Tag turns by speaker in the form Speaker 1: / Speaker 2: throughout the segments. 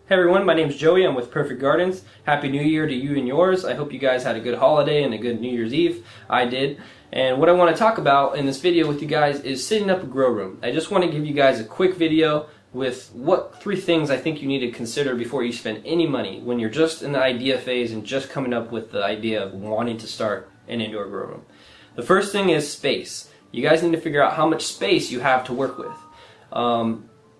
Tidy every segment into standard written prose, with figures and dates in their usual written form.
Speaker 1: Hey everyone, my name is Joey. I'm with Perfect Gardens. Happy New Year to you and yours. I hope you guys had a good holiday and a good New Year's Eve. I did. And what I want to talk about in this video with you guys is setting up a grow room. I just want to give you guys a quick video with what 3 things I think you need to consider before you spend any money when you're just in the idea phase and just coming up with the idea of wanting to start an indoor grow room. The first thing is space. You guys need to figure out how much space you have to work with.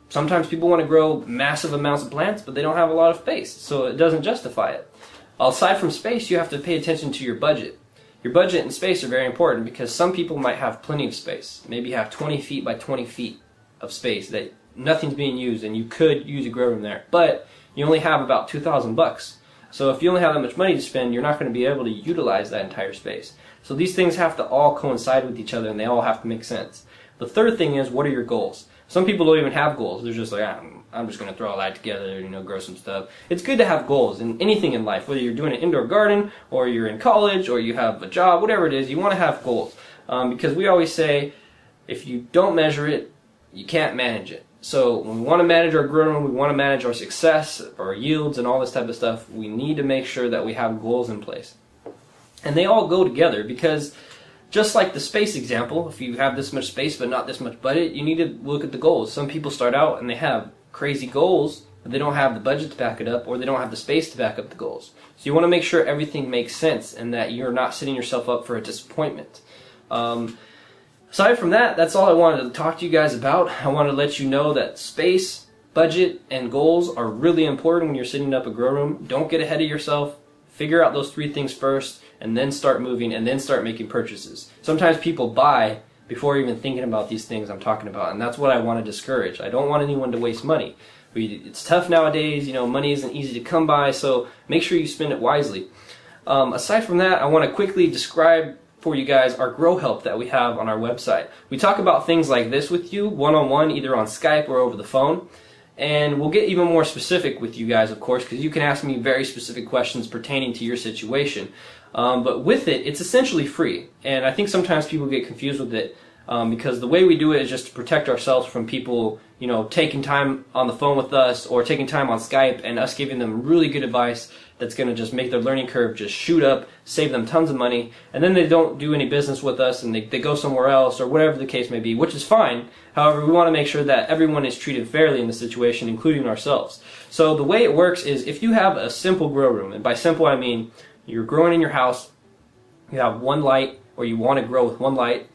Speaker 1: Sometimes people want to grow massive amounts of plants, but they don't have a lot of space, so it doesn't justify it. Aside from space, you have to pay attention to your budget. Your budget and space are very important because some people might have plenty of space. Maybe you have 20 feet by 20 feet of space that nothing's being used, and you could use a grow room there, but you only have about $2,000. So if you only have that much money to spend, you're not going to be able to utilize that entire space. So these things have to all coincide with each other, and they all have to make sense. The third thing is, what are your goals? Some people don't even have goals. They're just like, I'm just going to throw all that together, grow some stuff. It's good to have goals in anything in life, whether you're doing an indoor garden, or you're in college, or you have a job, whatever it is, you want to have goals. Because we always say, if you don't measure it, you can't manage it. So when we want to manage our grow room, we want to manage our success, our yields, and all this type of stuff, we need to make sure that we have goals in place. And they all go together because just like the space example, if you have this much space but not this much budget, you need to look at the goals. Some people start out and they have crazy goals, but they don't have the budget to back it up, or they don't have the space to back up the goals. So you want to make sure everything makes sense and that you're not setting yourself up for a disappointment. Aside from that, that's all I wanted to talk to you guys about. I wanted to let you know that space, budget, and goals are really important when you're setting up a grow room. Don't get ahead of yourself. Figure out those 3 things first, and then start moving, and then start making purchases. Sometimes people buy before even thinking about these things I'm talking about, and that's what I want to discourage. I don't want anyone to waste money. It's tough nowadays, money isn't easy to come by, so make sure you spend it wisely. Aside from that, I want to quickly describe for you guys our grow help that we have on our website. We talk about things like this with you, one-on-one, either on Skype or over the phone. And we'll get even more specific with you guys, of course, because you can ask me very specific questions pertaining to your situation. But with it, it's essentially free. And I think sometimes people get confused with it because the way we do it is just to protect ourselves from people, taking time on the phone with us or taking time on Skype and us giving them really good advice that's going to just make their learning curve just shoot up, save them tons of money, and then they don't do any business with us and they go somewhere else or whatever the case may be, which is fine. However, we want to make sure that everyone is treated fairly in the situation, including ourselves. So the way it works is if you have a simple grow room, and by simple I mean you're growing in your house, you have 1 light, or you want to grow with 1 light,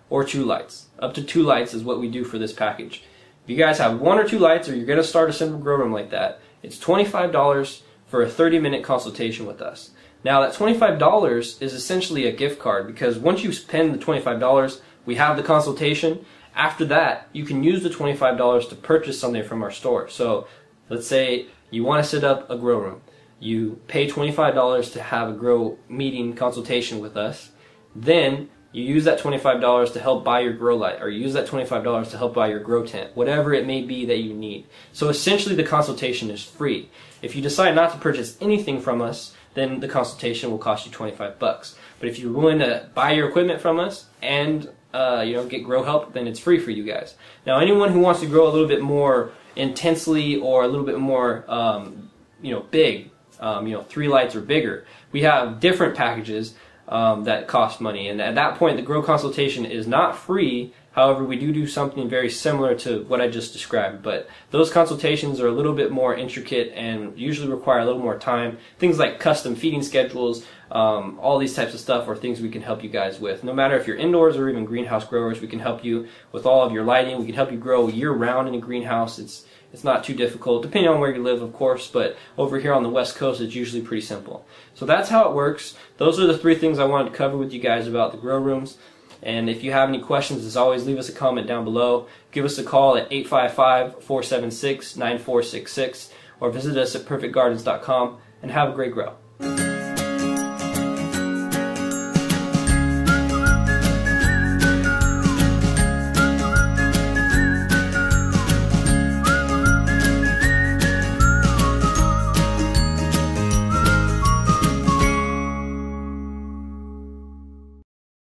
Speaker 1: or 2 lights. Up to 2 lights is what we do for this package. If you guys have 1 or 2 lights, or you're going to start a simple grow room like that, it's $25 for a 30-minute consultation with us. Now that $25 is essentially a gift card because once you spend the $25, we have the consultation. After that, you can use the $25 to purchase something from our store. So let's say you want to set up a grow room. You pay $25 to have a grow meeting consultation with us. Then you use that $25 to help buy your grow light, or you use that $25 to help buy your grow tent, whatever it may be that you need. So essentially the consultation is free. If you decide not to purchase anything from us, then the consultation will cost you $25. But if you're willing to buy your equipment from us and get grow help, then it's free for you guys. Now anyone who wants to grow a little bit more intensely or a little bit more big, 3 lights or bigger, we have different packages that cost money, and at that point the grow consultation is not free. However, we do something very similar to what I just described, but those consultations are a little bit more intricate and usually require a little more time. Things like custom feeding schedules, all these types of stuff are things we can help you guys with. No matter if you're indoors or even greenhouse growers, we can help you with all of your lighting. We can help you grow year-round in a greenhouse. It's not too difficult, depending on where you live, of course, but over here on the West Coast, it's usually pretty simple. So that's how it works. Those are the 3 things I wanted to cover with you guys about the grow rooms. And if you have any questions, as always, leave us a comment down below. Give us a call at 855-476-9466, or visit us at perfectgardens.com, and have a great grow.